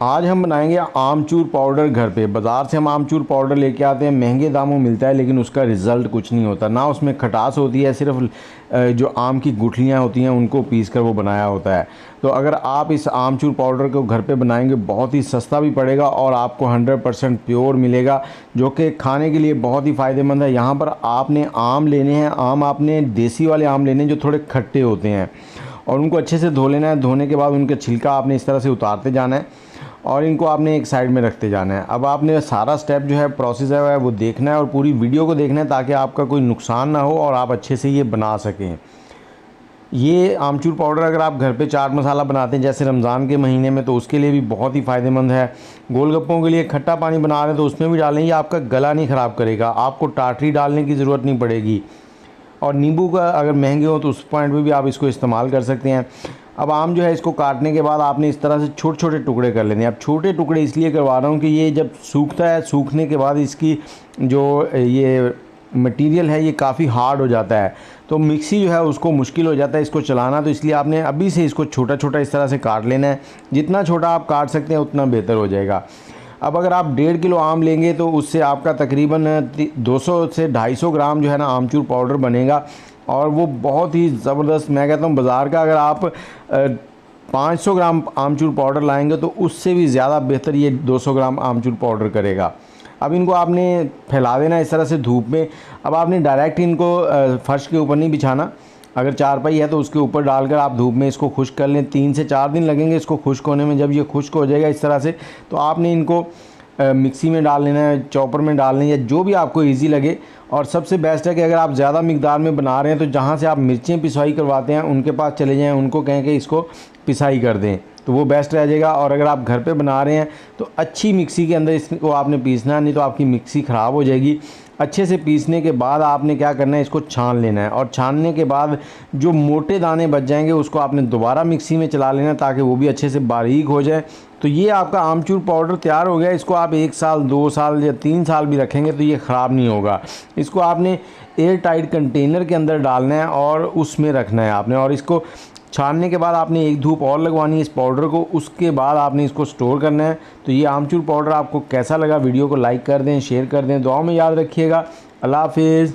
आज हम बनाएंगे आमचूर पाउडर घर पे। बाज़ार से हम आमचूर पाउडर लेके आते हैं, महंगे दामों में मिलता है, लेकिन उसका रिज़ल्ट कुछ नहीं होता। ना उसमें खटास होती है, सिर्फ जो आम की गुठलियाँ होती हैं उनको पीस कर वो बनाया होता है। तो अगर आप इस आमचूर पाउडर को घर पे बनाएंगे, बहुत ही सस्ता भी पड़ेगा और आपको 100% प्योर मिलेगा, जो कि खाने के लिए बहुत ही फ़ायदेमंद है। यहाँ पर आपने आम लेने हैं, आम आपने देसी वाले आम लेने हैं जो थोड़े खट्टे होते हैं, और उनको अच्छे से धो लेना है। धोने के बाद उनका छिलका आपने इस तरह से उतारते जाना है और इनको आपने एक साइड में रखते जाना है। अब आपने सारा स्टेप जो है, प्रोसेस है वो देखना है और पूरी वीडियो को देखना है, ताकि आपका कोई नुकसान ना हो और आप अच्छे से ये बना सकें। ये आमचूर पाउडर अगर आप घर पे चाट मसाला बनाते हैं जैसे रमज़ान के महीने में, तो उसके लिए भी बहुत ही फ़ायदेमंद है। गोलगप्पों के लिए खट्टा पानी बना रहे हैं तो उसमें भी डालें, ये आपका गला नहीं ख़राब करेगा, आपको टाटरी डालने की ज़रूरत नहीं पड़ेगी। और नींबू का अगर महंगे हो तो उस पॉइंट पे भी आप इसको इस्तेमाल कर सकते हैं। अब आम जो है, इसको काटने के बाद आपने इस तरह से छोटे छोटे टुकड़े कर लेने हैं। अब छोटे टुकड़े इसलिए करवा रहा हूँ कि ये जब सूखता है, सूखने के बाद इसकी जो ये मटेरियल है ये काफ़ी हार्ड हो जाता है, तो मिक्सी जो है उसको मुश्किल हो जाता है इसको चलाना। तो इसलिए आपने अभी से इसको छोटा छोटा इस तरह से काट लेना है। जितना छोटा आप काट सकते हैं उतना बेहतर हो जाएगा। अब अगर आप 1.5 किलो आम लेंगे तो उससे आपका तकरीबन 200 से 250 ग्राम जो है ना आमचूर पाउडर बनेगा, और वो बहुत ही ज़बरदस्त। मैं कहता हूँ बाज़ार का अगर आप 500 ग्राम आमचूर पाउडर लाएंगे तो उससे भी ज़्यादा बेहतर ये 200 ग्राम आमचूर पाउडर करेगा। अब इनको आपने फैला देना इस तरह से धूप में। अब आपने डायरेक्ट इनको फर्श के ऊपर नहीं बिछाना, अगर चारपाई है तो उसके ऊपर डालकर आप धूप में इसको खुश्क कर लें। 3 से 4 दिन लगेंगे इसको खुश्क होने में। जब ये खुश्क हो जाएगा इस तरह से, तो आपने इनको मिक्सी में डाल लेना है, चॉपर में डाल लें, या जो भी आपको इजी लगे। और सबसे बेस्ट है कि अगर आप ज़्यादा मिकदार में बना रहे हैं तो जहाँ से आप मिर्चें पिसाई करवाते हैं उनके पास चले जाएं, उनको कहें कि इसको पिसाई कर दें, तो वो बेस्ट रह जाएगा। और अगर आप घर पे बना रहे हैं तो अच्छी मिक्सी के अंदर इसको आपने पीसना, नहीं तो आपकी मिक्सी ख़राब हो जाएगी। अच्छे से पीसने के बाद आपने क्या करना है, इसको छान लेना है, और छानने के बाद जो मोटे दाने बच जाएंगे उसको आपने दोबारा मिक्सी में चला लेना, ताकि वो भी अच्छे से बारीक हो जाए। तो ये आपका आमचूर पाउडर तैयार हो गया। इसको आप 1 साल, 2 साल या 3 साल भी रखेंगे तो ये ख़राब नहीं होगा। इसको आपने एयर टाइट कंटेनर के अंदर डालना है और उसमें रखना है आपने, और इसको छानने के बाद आपने एक धूप और लगवानी है इस पाउडर को, उसके बाद आपने इसको स्टोर करना है। तो ये आमचूर पाउडर आपको कैसा लगा, वीडियो को लाइक कर दें, शेयर कर दें, दुआओं में याद रखिएगा। अल्लाह हाफिज़।